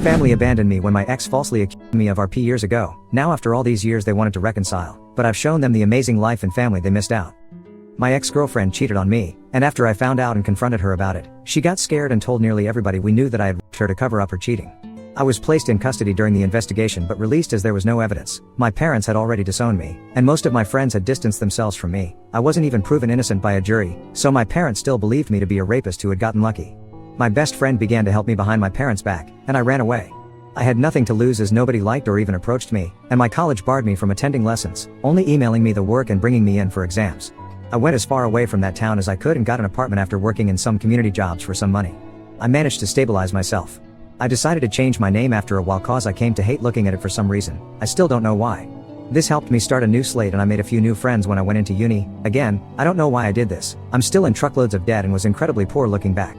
Family abandoned me when my ex falsely accused me of RP years ago. Now after all these years they wanted to reconcile, but I've shown them the amazing life and family they missed out. My ex-girlfriend cheated on me, and after I found out and confronted her about it, she got scared and told nearly everybody we knew that I had raped her to cover up her cheating. I was placed in custody during the investigation but released as there was no evidence. My parents had already disowned me, and most of my friends had distanced themselves from me. I wasn't even proven innocent by a jury, so my parents still believed me to be a rapist who had gotten lucky. My best friend began to help me behind my parents' back, and I ran away. I had nothing to lose as nobody liked or even approached me, and my college barred me from attending lessons, only emailing me the work and bringing me in for exams. I went as far away from that town as I could and got an apartment after working in some community jobs for some money. I managed to stabilize myself. I decided to change my name after a while cause I came to hate looking at it for some reason. I still don't know why. This helped me start a new slate and I made a few new friends when I went into uni. Again, I don't know why I did this. I'm still in truckloads of debt and was incredibly poor looking back.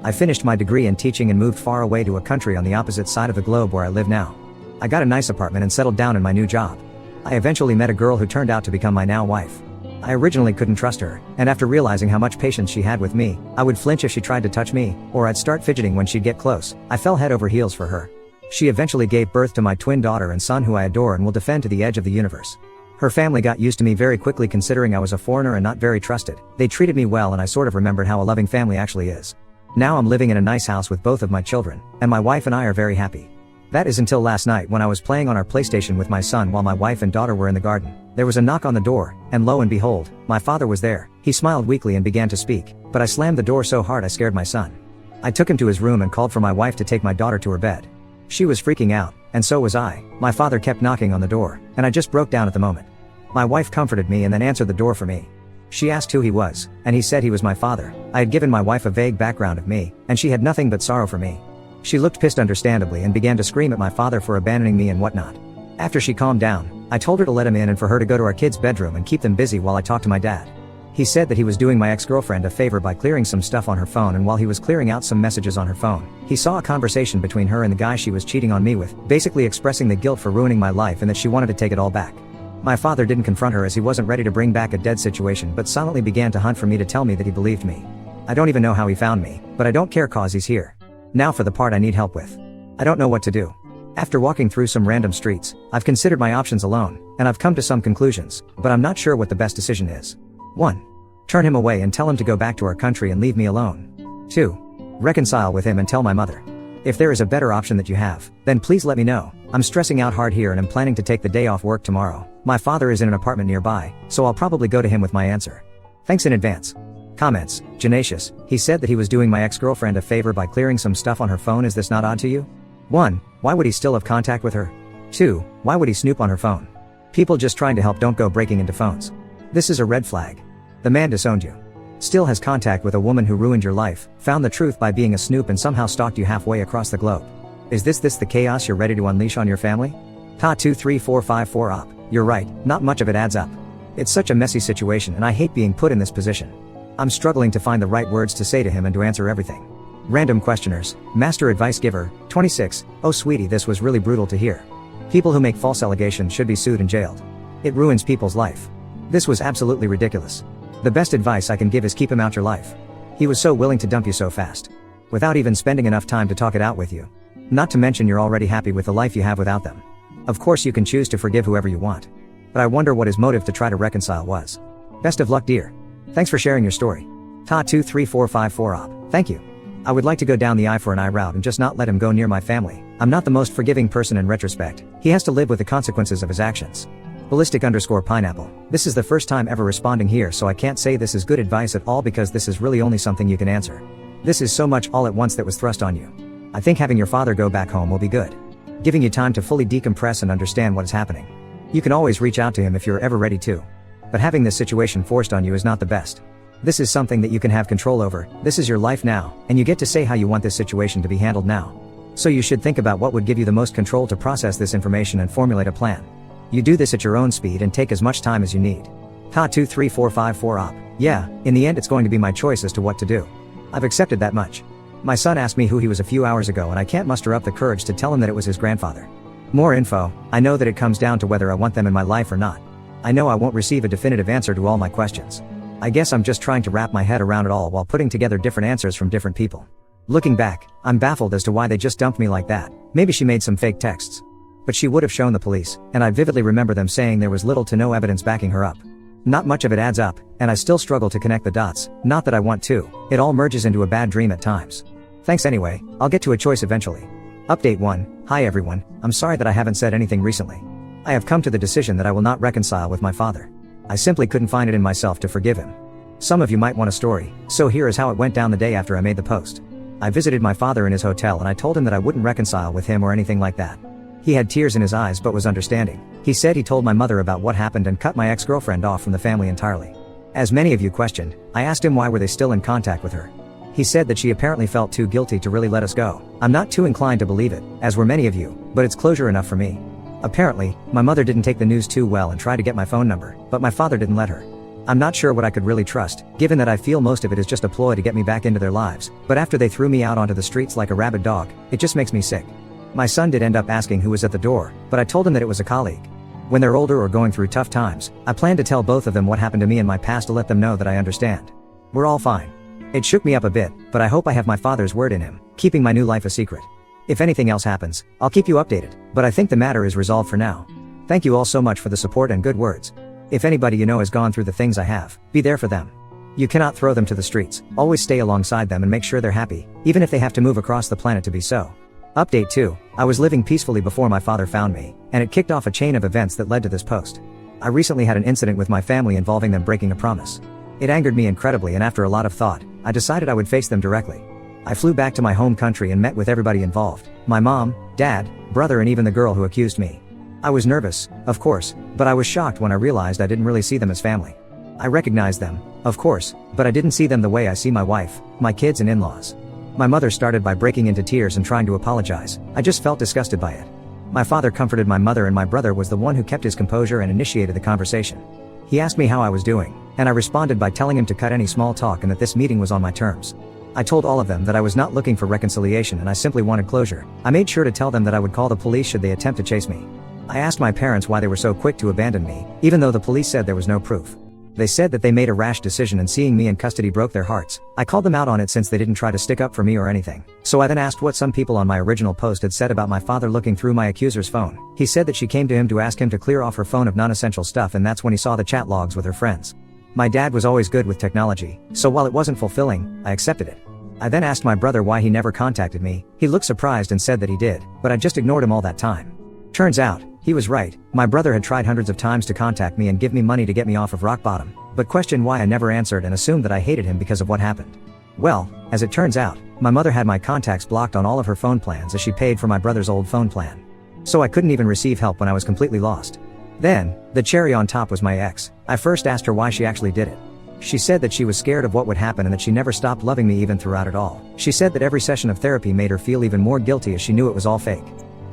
I finished my degree in teaching and moved far away to a country on the opposite side of the globe where I live now. I got a nice apartment and settled down in my new job. I eventually met a girl who turned out to become my now wife. I originally couldn't trust her, and after realizing how much patience she had with me, I would flinch if she tried to touch me, or I'd start fidgeting when she'd get close. I fell head over heels for her. She eventually gave birth to my twin daughter and son who I adore and will defend to the edge of the universe. Her family got used to me very quickly considering I was a foreigner and not very trusted. They treated me well and I sort of remembered how a loving family actually is. Now I'm living in a nice house with both of my children, and my wife and I are very happy. That is until last night when I was playing on our PlayStation with my son while my wife and daughter were in the garden. There was a knock on the door, and lo and behold, my father was there. He smiled weakly and began to speak, but I slammed the door so hard I scared my son. I took him to his room and called for my wife to take my daughter to her bed. She was freaking out, and so was I. My father kept knocking on the door, and I just broke down at the moment. My wife comforted me and then answered the door for me. She asked who he was, and he said he was my father. I had given my wife a vague background of me, and she had nothing but sorrow for me. She looked pissed understandably and began to scream at my father for abandoning me and whatnot. After she calmed down, I told her to let him in and for her to go to our kids' bedroom and keep them busy while I talked to my dad. He said that he was doing my ex-girlfriend a favor by clearing some stuff on her phone, and while he was clearing out some messages on her phone, he saw a conversation between her and the guy she was cheating on me with, basically expressing the guilt for ruining my life and that she wanted to take it all back. My father didn't confront her as he wasn't ready to bring back a dead situation but silently began to hunt for me to tell me that he believed me. I don't even know how he found me, but I don't care cause he's here. Now for the part I need help with. I don't know what to do. After walking through some random streets, I've considered my options alone, and I've come to some conclusions, but I'm not sure what the best decision is. 1. Turn him away and tell him to go back to our country and leave me alone. 2. Reconcile with him and tell my mother. If there is a better option that you have, then please let me know. I'm stressing out hard here and I'm planning to take the day off work tomorrow. My father is in an apartment nearby, so I'll probably go to him with my answer. Thanks in advance. Comments. Janacious, he said that he was doing my ex-girlfriend a favor by clearing some stuff on her phone. Is this not odd to you? 1. Why would he still have contact with her? 2. Why would he snoop on her phone? People just trying to help don't go breaking into phones. This is a red flag. The man disowned you. Still has contact with a woman who ruined your life, found the truth by being a snoop and somehow stalked you halfway across the globe. Is this the chaos you're ready to unleash on your family? Ta 23454 op. You're right, not much of it adds up. It's such a messy situation and I hate being put in this position. I'm struggling to find the right words to say to him and to answer everything. Random questioners. Master advice giver, 26. Oh sweetie, this was really brutal to hear. People who make false allegations should be sued and jailed. It ruins people's life. This was absolutely ridiculous. The best advice I can give is keep him out your life. He was so willing to dump you so fast, without even spending enough time to talk it out with you. Not to mention you're already happy with the life you have without them. Of course you can choose to forgive whoever you want. But I wonder what his motive to try to reconcile was. Best of luck, dear. Thanks for sharing your story. Ta 23454 op. Thank you. I would like to go down the eye for an eye route and just not let him go near my family. I'm not the most forgiving person in retrospect. He has to live with the consequences of his actions. Ballistic_pineapple. This is the first time ever responding here, so I can't say this is good advice at all because this is really only something you can answer. This is so much all at once that was thrust on you. I think having your father go back home will be good. Giving you time to fully decompress and understand what is happening. You can always reach out to him if you're ever ready to. But having this situation forced on you is not the best. This is something that you can have control over. This is your life now, and you get to say how you want this situation to be handled now. So you should think about what would give you the most control to process this information and formulate a plan. You do this at your own speed and take as much time as you need. Ta 23454 op. Yeah, in the end it's going to be my choice as to what to do. I've accepted that much. My son asked me who he was a few hours ago and I can't muster up the courage to tell him that it was his grandfather. More info. I know that it comes down to whether I want them in my life or not. I know I won't receive a definitive answer to all my questions. I guess I'm just trying to wrap my head around it all while putting together different answers from different people. Looking back, I'm baffled as to why they just dumped me like that. Maybe she made some fake texts. But she would have shown the police, and I vividly remember them saying there was little to no evidence backing her up. Not much of it adds up, and I still struggle to connect the dots, not that I want to. It all merges into a bad dream at times. Thanks anyway, I'll get to a choice eventually. Update 1, hi everyone, I'm sorry that I haven't said anything recently. I have come to the decision that I will not reconcile with my father. I simply couldn't find it in myself to forgive him. Some of you might want a story, so here is how it went down the day after I made the post. I visited my father in his hotel and I told him that I wouldn't reconcile with him or anything like that. He had tears in his eyes but was understanding. He said he told my mother about what happened and cut my ex-girlfriend off from the family entirely. As many of you questioned, I asked him why were they still in contact with her. He said that she apparently felt too guilty to really let us go. I'm not too inclined to believe it, as were many of you, but it's closure enough for me. Apparently, my mother didn't take the news too well and tried to get my phone number, but my father didn't let her. I'm not sure what I could really trust, given that I feel most of it is just a ploy to get me back into their lives, but after they threw me out onto the streets like a rabid dog, it just makes me sick. My son did end up asking who was at the door, but I told him that it was a colleague. When they're older or going through tough times, I plan to tell both of them what happened to me in my past to let them know that I understand. We're all fine. It shook me up a bit, but I hope I have my father's word in him, keeping my new life a secret. If anything else happens, I'll keep you updated, but I think the matter is resolved for now. Thank you all so much for the support and good words. If anybody you know has gone through the things I have, be there for them. You cannot throw them to the streets, always stay alongside them and make sure they're happy, even if they have to move across the planet to be so. Update 2, I was living peacefully before my father found me, and it kicked off a chain of events that led to this post. I recently had an incident with my family involving them breaking a promise. It angered me incredibly and after a lot of thought, I decided I would face them directly. I flew back to my home country and met with everybody involved, my mom, dad, brother and even the girl who accused me. I was nervous, of course, but I was shocked when I realized I didn't really see them as family. I recognized them, of course, but I didn't see them the way I see my wife, my kids and in-laws. My mother started by breaking into tears and trying to apologize. I just felt disgusted by it. My father comforted my mother and my brother was the one who kept his composure and initiated the conversation. He asked me how I was doing, and I responded by telling him to cut any small talk and that this meeting was on my terms. I told all of them that I was not looking for reconciliation and I simply wanted closure. I made sure to tell them that I would call the police should they attempt to chase me. I asked my parents why they were so quick to abandon me, even though the police said there was no proof. They said that they made a rash decision and seeing me in custody broke their hearts. I called them out on it since they didn't try to stick up for me or anything. So I then asked what some people on my original post had said about my father looking through my accuser's phone. He said that she came to him to ask him to clear off her phone of non-essential stuff and that's when he saw the chat logs with her friends. My dad was always good with technology, so while it wasn't fulfilling, I accepted it. I then asked my brother why he never contacted me. He looked surprised and said that he did, but I just ignored him all that time. Turns out, he was right. My brother had tried hundreds of times to contact me and give me money to get me off of rock bottom, but questioned why I never answered and assumed that I hated him because of what happened. Well, as it turns out, my mother had my contacts blocked on all of her phone plans as she paid for my brother's old phone plan. So I couldn't even receive help when I was completely lost. Then, the cherry on top was my ex. I first asked her why she actually did it. She said that she was scared of what would happen and that she never stopped loving me even throughout it all. She said that every session of therapy made her feel even more guilty as she knew it was all fake.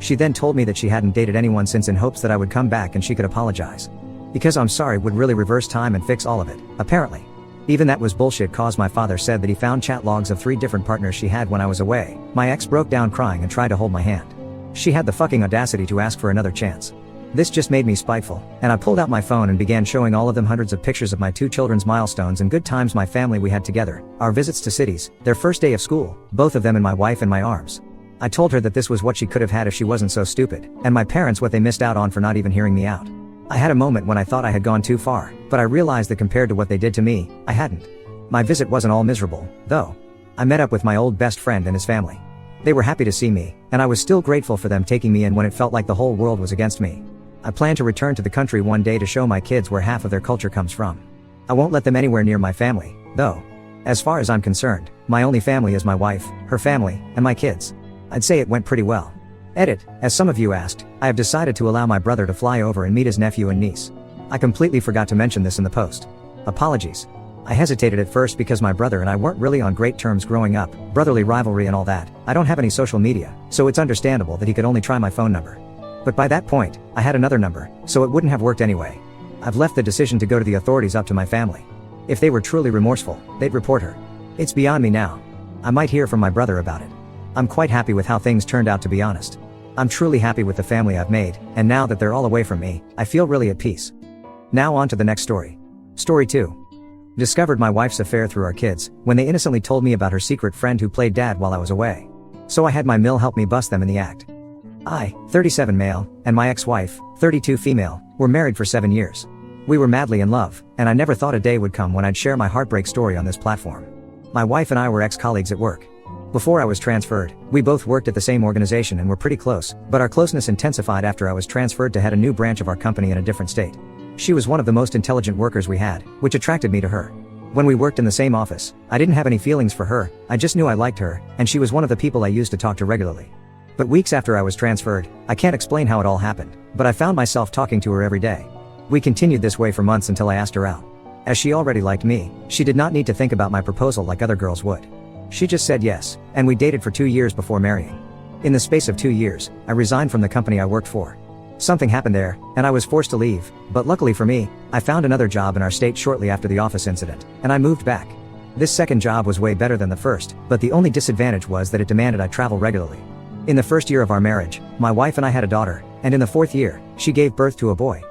She then told me that she hadn't dated anyone since in hopes that I would come back and she could apologize. Because I'm sorry would really reverse time and fix all of it, apparently. Even that was bullshit cause my father said that he found chat logs of 3 different partners she had when I was away. My ex broke down crying and tried to hold my hand. She had the fucking audacity to ask for another chance. This just made me spiteful, and I pulled out my phone and began showing all of them hundreds of pictures of my 2 children's milestones and good times my family we had together, our visits to cities, their first day of school, both of them and my wife in my arms. I told her that this was what she could have had if she wasn't so stupid, and my parents what they missed out on for not even hearing me out. I had a moment when I thought I had gone too far, but I realized that compared to what they did to me, I hadn't. My visit wasn't all miserable, though. I met up with my old best friend and his family. They were happy to see me, and I was still grateful for them taking me in when it felt like the whole world was against me. I plan to return to the country one day to show my kids where half of their culture comes from. I won't let them anywhere near my family, though. As far as I'm concerned, my only family is my wife, her family, and my kids. I'd say it went pretty well. Edit, as some of you asked, I have decided to allow my brother to fly over and meet his nephew and niece. I completely forgot to mention this in the post. Apologies. I hesitated at first because my brother and I weren't really on great terms growing up, brotherly rivalry and all that. I don't have any social media, so it's understandable that he could only try my phone number. But by that point, I had another number, so it wouldn't have worked anyway. I've left the decision to go to the authorities up to my family. If they were truly remorseful, they'd report her. It's beyond me now. I might hear from my brother about it. I'm quite happy with how things turned out, to be honest. I'm truly happy with the family I've made, and now that they're all away from me, I feel really at peace. Now on to the next story. Story 2. Discovered my wife's affair through our kids, when they innocently told me about her secret friend who played dad while I was away. So I had my mill help me bust them in the act. I, 37 male, and my ex-wife, 32 female, were married for 7 years. We were madly in love, and I never thought a day would come when I'd share my heartbreak story on this platform. My wife and I were ex-colleagues at work. Before I was transferred, we both worked at the same organization and were pretty close, but our closeness intensified after I was transferred to head a new branch of our company in a different state. She was one of the most intelligent workers we had, which attracted me to her. When we worked in the same office, I didn't have any feelings for her, I just knew I liked her, and she was one of the people I used to talk to regularly. But weeks after I was transferred, I can't explain how it all happened, but I found myself talking to her every day. We continued this way for months until I asked her out. As she already liked me, she did not need to think about my proposal like other girls would. She just said yes, and we dated for 2 years before marrying. In the space of 2 years, I resigned from the company I worked for. Something happened there, and I was forced to leave, but luckily for me, I found another job in our state shortly after the office incident, and I moved back. This second job was way better than the first, but the only disadvantage was that it demanded I travel regularly. In the first year of our marriage, my wife and I had a daughter, and in the 4th year, she gave birth to a boy.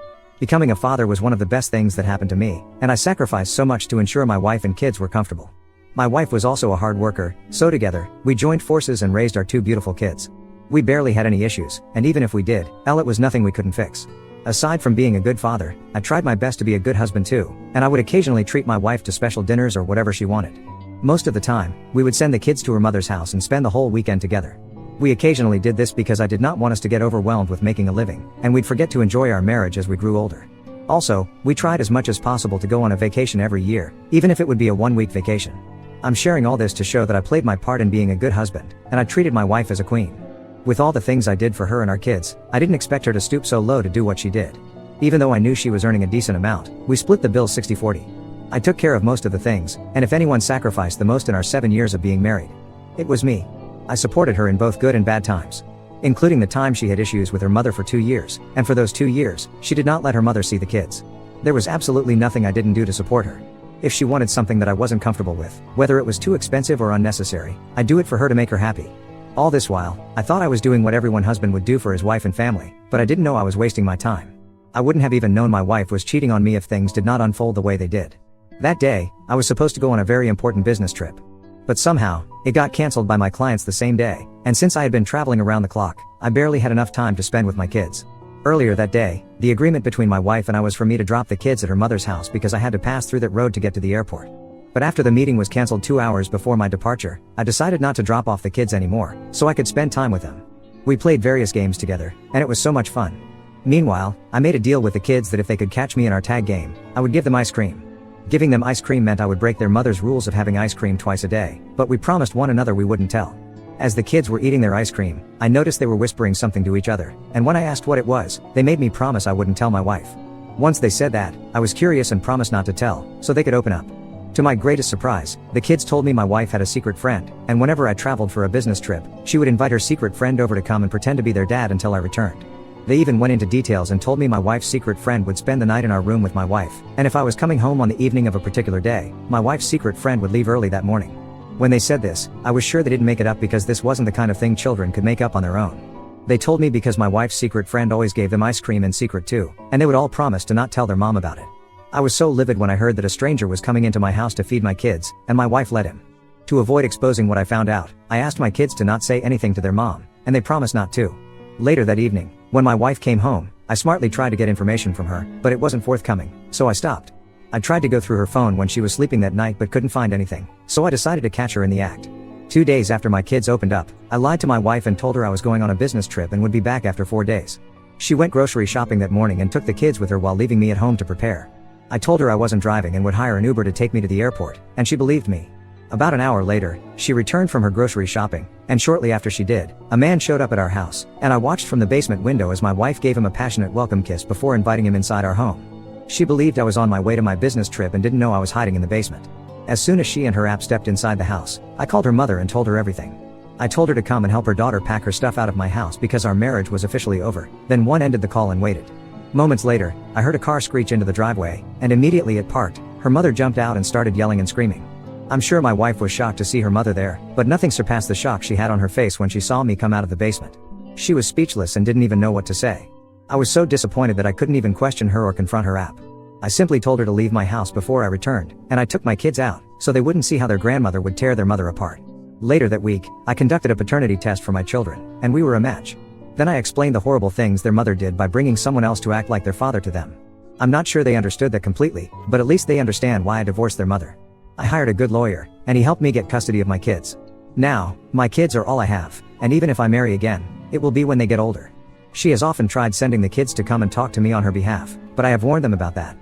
Becoming a father was one of the best things that happened to me, and I sacrificed so much to ensure my wife and kids were comfortable. My wife was also a hard worker, so together, we joined forces and raised our 2 beautiful kids. We barely had any issues, and even if we did, it was nothing we couldn't fix. Aside from being a good father, I tried my best to be a good husband too, and I would occasionally treat my wife to special dinners or whatever she wanted. Most of the time, we would send the kids to her mother's house and spend the whole weekend together. We occasionally did this because I did not want us to get overwhelmed with making a living, and we'd forget to enjoy our marriage as we grew older. Also, we tried as much as possible to go on a vacation every year, even if it would be a 1-week vacation. I'm sharing all this to show that I played my part in being a good husband, and I treated my wife as a queen. With all the things I did for her and our kids, I didn't expect her to stoop so low to do what she did. Even though I knew she was earning a decent amount, we split the bill 60-40. I took care of most of the things, and if anyone sacrificed the most in our 7 years of being married, it was me. I supported her in both good and bad times, including the time she had issues with her mother for 2 years, and for those 2 years, she did not let her mother see the kids. There was absolutely nothing I didn't do to support her. If she wanted something that I wasn't comfortable with, whether it was too expensive or unnecessary, I'd do it for her to make her happy. All this while, I thought I was doing what every husband would do for his wife and family, but I didn't know I was wasting my time. I wouldn't have even known my wife was cheating on me if things did not unfold the way they did. That day, I was supposed to go on a very important business trip. But somehow, it got canceled by my clients the same day, and since I had been traveling around the clock, I barely had enough time to spend with my kids. Earlier that day, the agreement between my wife and I was for me to drop the kids at her mother's house because I had to pass through that road to get to the airport. But after the meeting was canceled 2 hours before my departure, I decided not to drop off the kids anymore, so I could spend time with them. We played various games together, and it was so much fun. Meanwhile, I made a deal with the kids that if they could catch me in our tag game, I would give them ice cream. Giving them ice cream meant I would break their mother's rules of having ice cream twice a day, but we promised one another we wouldn't tell. As the kids were eating their ice cream, I noticed they were whispering something to each other, and when I asked what it was, they made me promise I wouldn't tell my wife. Once they said that, I was curious and promised not to tell, so they could open up. To my greatest surprise, the kids told me my wife had a secret friend, and whenever I traveled for a business trip, she would invite her secret friend over to come and pretend to be their dad until I returned. They even went into details and told me my wife's secret friend would spend the night in our room with my wife, and if I was coming home on the evening of a particular day, my wife's secret friend would leave early that morning. When they said this, I was sure they didn't make it up because this wasn't the kind of thing children could make up on their own. They told me because my wife's secret friend always gave them ice cream in secret too, and they would all promise to not tell their mom about it. I was so livid when I heard that a stranger was coming into my house to feed my kids, and my wife let him. To avoid exposing what I found out, I asked my kids to not say anything to their mom, and they promised not to. Later that evening, when my wife came home, I smartly tried to get information from her, but it wasn't forthcoming, so I stopped. I tried to go through her phone when she was sleeping that night but couldn't find anything, so I decided to catch her in the act. 2 days after my kids opened up, I lied to my wife and told her I was going on a business trip and would be back after 4 days. She went grocery shopping that morning and took the kids with her while leaving me at home to prepare. I told her I wasn't driving and would hire an Uber to take me to the airport, and she believed me. About an hour later, she returned from her grocery shopping, and shortly after she did, a man showed up at our house, and I watched from the basement window as my wife gave him a passionate welcome kiss before inviting him inside our home. She believed I was on my way to my business trip and didn't know I was hiding in the basement. As soon as she and her app stepped inside the house, I called her mother and told her everything. I told her to come and help her daughter pack her stuff out of my house because our marriage was officially over, then one ended the call and waited. Moments later, I heard a car screech into the driveway, and immediately it parked. Her mother jumped out and started yelling and screaming. I'm sure my wife was shocked to see her mother there, but nothing surpassed the shock she had on her face when she saw me come out of the basement. She was speechless and didn't even know what to say. I was so disappointed that I couldn't even question her or confront her app. I simply told her to leave my house before I returned, and I took my kids out, so they wouldn't see how their grandmother would tear their mother apart. Later that week, I conducted a paternity test for my children, and we were a match. Then I explained the horrible things their mother did by bringing someone else to act like their father to them. I'm not sure they understood that completely, but at least they understand why I divorced their mother. I hired a good lawyer, and he helped me get custody of my kids. Now, my kids are all I have, and even if I marry again, it will be when they get older. She has often tried sending the kids to come and talk to me on her behalf, but I have warned them about that.